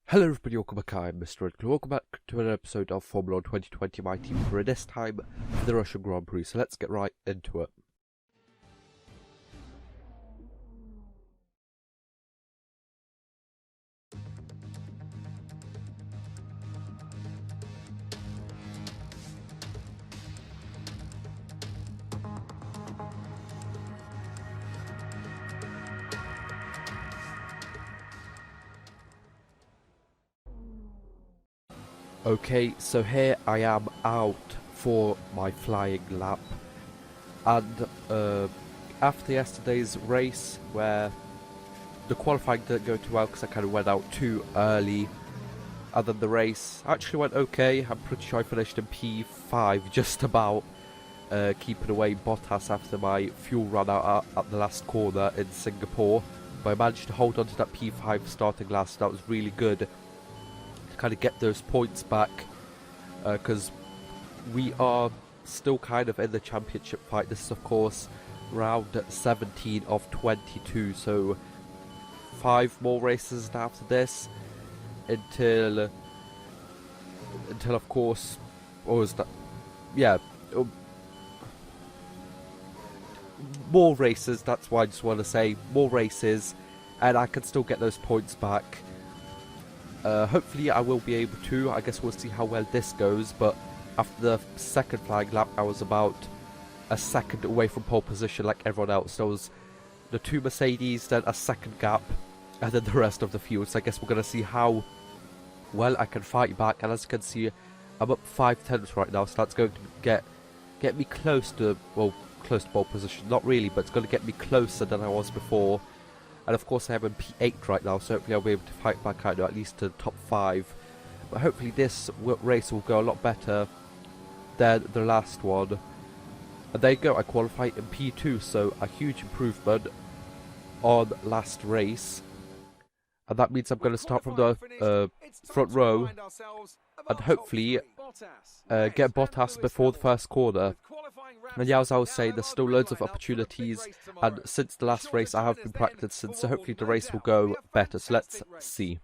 Hello everybody, welcome back. I'm MrRedClaw. Welcome back to an episode of Formula 1 2020, my team for this time for the Russian Grand Prix. So let's get right into it. Okay, so here I am out for my flying lap, and after yesterday's race where the qualifying didn't go too well because I kind of went out too early, and then the race actually went okay. I'm pretty sure I finished in P5, just about keeping away Bottas after my fuel ran out at the last corner in Singapore, but I managed to hold on to that P5 starting last. That was really good. Kind of get those points back because we are still kind of in the championship fight. This is of course round 17 of 22, so 5 more races after this until of course, or is that, yeah, more races. That's why I just want to say more races and I can still get those points back. Hopefully I will be able to. I guess we'll see how well this goes, but after the second flying lap I was about a second away from pole position like everyone else. There was the 2 Mercedes, then a second gap, and then the rest of the field. So I guess we're going to see how well I can fight back, and as you can see I'm up 5 tenths right now, so that's going to get me close to, well, close to pole position. Not really, but it's going to get me closer than I was before. And of course I am in P8 right now, so hopefully I'll be able to fight back out at least to the top 5. But hopefully this race will go a lot better than the last one. And there you go, I qualified in P2, so a huge improvement on last race. And that means I'm going to start from the front row and hopefully get Bottas before the first corner. And yeah, as I was saying, there's still loads of opportunities, and since the last race I have been practicing, so hopefully the race will go better. So let's see.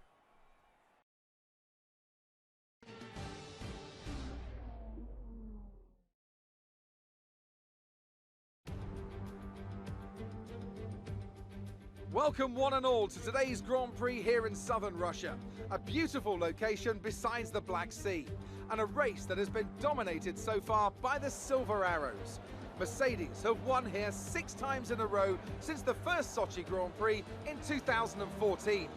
Welcome one and all to today's Grand Prix here in southern Russia. A beautiful location besides the Black Sea, and a race that has been dominated so far by the Silver Arrows. Mercedes have won here 6 times in a row since the first Sochi Grand Prix in 2014.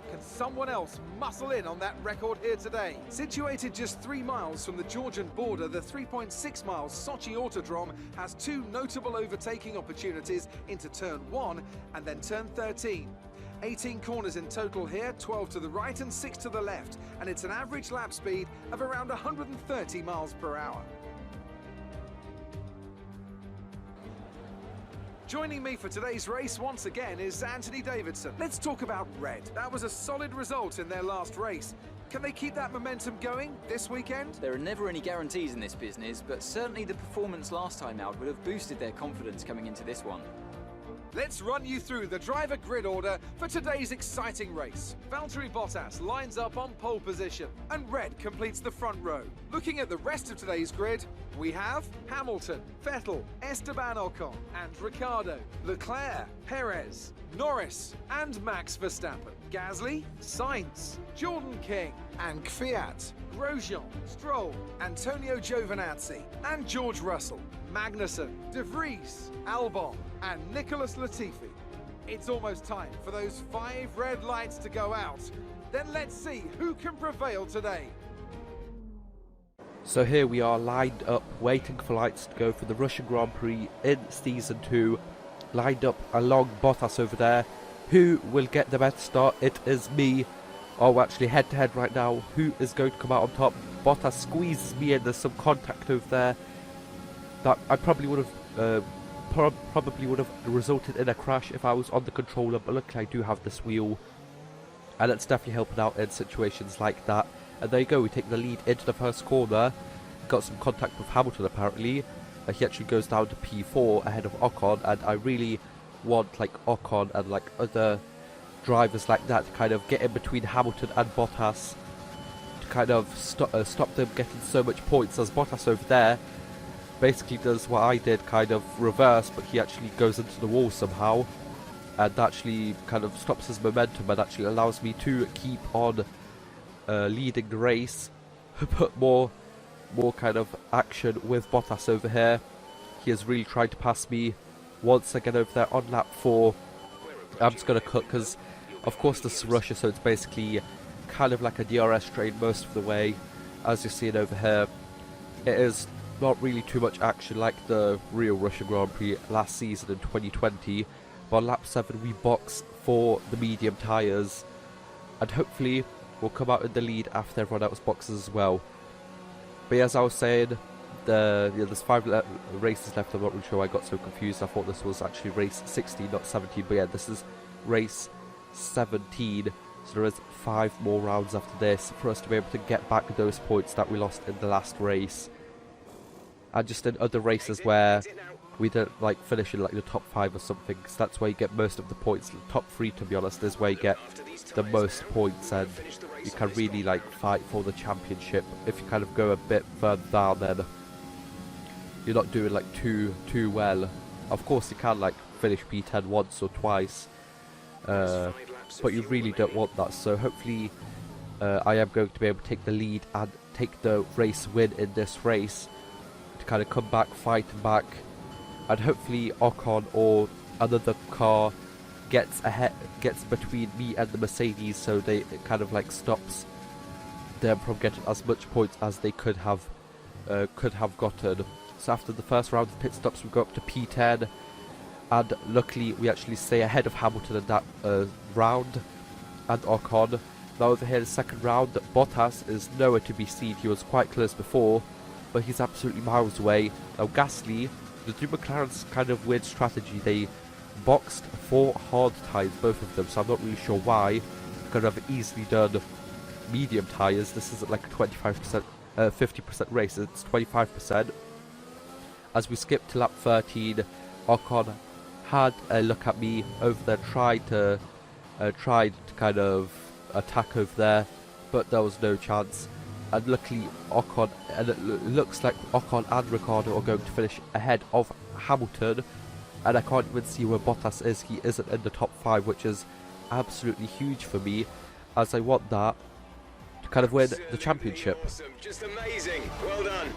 Can someone else muscle in on that record here today? Situated just 3 miles from the Georgian border, the 3.6 miles Sochi Autodrome has 2 notable overtaking opportunities into turn 1 and then turn 13. 18 corners in total here, 12 to the right and 6 to the left, and it's an average lap speed of around 130 miles per hour. Joining me for today's race once again is Anthony Davidson. Let's talk about Red. That was a solid result in their last race. Can they keep that momentum going this weekend? There are never any guarantees in this business, but certainly the performance last time out would have boosted their confidence coming into this one. Let's run you through the driver grid order for today's exciting race. Valtteri Bottas lines up on pole position, and Red completes the front row. Looking at the rest of today's grid, we have Hamilton, Vettel, Esteban Ocon, and Ricciardo, Leclerc, Perez, Norris, and Max Verstappen, Gasly, Sainz, Jordan King, and Kvyat, Grosjean, Stroll, Antonio Giovinazzi, and George Russell, Magnussen, De Vries, Albon, and Nicholas Latifi. It's almost time for those 5 red lights to go out. Then let's see who can prevail today. So here we are lined up, waiting for lights to go for the Russian Grand Prix in Season 2. Lined up along Bottas over there. Who will get the better start? It is me. Oh, actually head to head right now. Who is going to come out on top? Bottas squeezes me in. There's some contact over there. That I probably would have resulted in a crash if I was on the controller, but luckily I do have this wheel, and it's definitely helping out in situations like that. And there you go, we take the lead into the first corner. Got some contact with Hamilton apparently. He actually goes down to P4 ahead of Ocon, and I really want like Ocon and like other drivers like that to kind of get in between Hamilton and Bottas, to kind of stop them getting so much points, as Bottas over there basically does what I did, kind of reverse, but he actually goes into the wall somehow, and actually kind of stops his momentum and actually allows me to keep on leading the race, put more kind of action with Bottas over here. He is really trying to pass me once again over there on lap 4. I'm just going to cut because of course this is Russia, so it's basically kind of like a DRS train most of the way. As you're seeing over here, it is not really too much action like the real Russian Grand Prix last season in 2020, but on lap 7 we box for the medium tyres, and hopefully we'll come out in the lead after everyone else boxes as well. But as I was saying, there's 5 races left. I'm not really sure why I got so confused. I thought this was actually race 16, not 17, but yeah, this is race 17, so there is 5 more rounds after this for us to be able to get back those points that we lost in the last race. And just in other races where we don't like finish in like the top 5 or something, because that's where you get most of the points. The top 3, to be honest, is where you get the most points, and you can really like fight for the championship. If you kind of go a bit further down, then you're not doing like too well. Of course you can like finish P10 once or twice, but you really don't want that. So hopefully I am going to be able to take the lead and take the race win in this race, to kind of come back, fight back, and hopefully Ocon or another car gets between me and the Mercedes, so it kind of like stops them from getting as much points as they could have gotten. So after the first round of pit stops, we go up to P10, and luckily we actually stay ahead of Hamilton in that round and Ocon. Now over here, the second round, Bottas is nowhere to be seen. He was quite close before, but he's absolutely miles away. Now Gasly, the two McLaren's kind of weird strategy. They boxed for hard tyres, both of them, so I'm not really sure why. Could have easily done medium tyres. This isn't like a 25%, 50% race, it's 25%. As we skip to lap 13, Ocon had a look at me over there, tried to kind of attack over there, but there was no chance. And luckily Ocon, and it looks like Ocon and Ricciardo are going to finish ahead of Hamilton, and I can't even see where Bottas is. He isn't in the top 5, which is absolutely huge for me, as I want that to kind of win the championship. Awesome. Just amazing. Well done.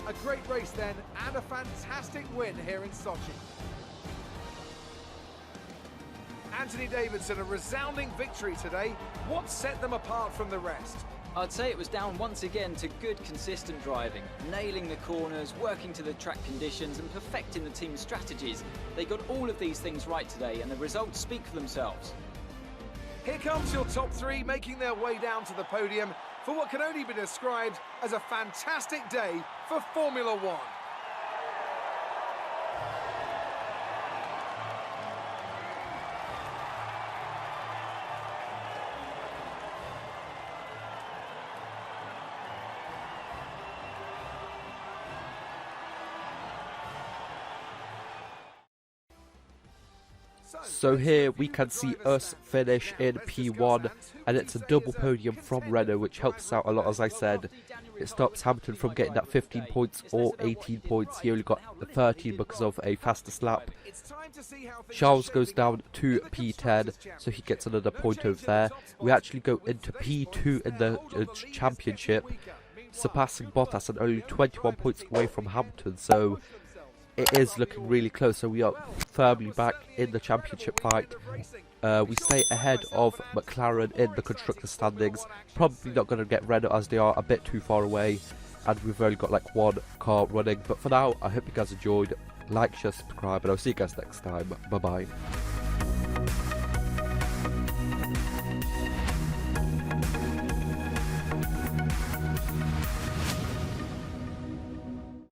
A great race then, and a fantastic win here in Sochi. Anthony Davidson, a resounding victory today. What set them apart from the rest? I'd say it was down once again to good, consistent driving, nailing the corners, working to the track conditions, and perfecting the team's strategies. They got all of these things right today, and the results speak for themselves. Here comes your top 3 making their way down to the podium for what can only be described as a fantastic day for Formula One. So here we can see us finish in P1, and it's a double podium from Renault, which helps out a lot. As I said, it stops Hamilton from getting that 15 points or 18 points. He only got 13 because of a fastest lap. Charles goes down to P10, so he gets another point over there. We actually go into P2 in the championship, surpassing Bottas and only 21 points away from Hamilton, so it is looking really close. So we are firmly back in the championship fight. We stay ahead of McLaren in the constructor standings. Probably not going to get Renault as they are a bit too far away, and we've only got like one car running. But for now, I hope you guys enjoyed. Like, share, subscribe, and I'll see you guys next time. Bye bye.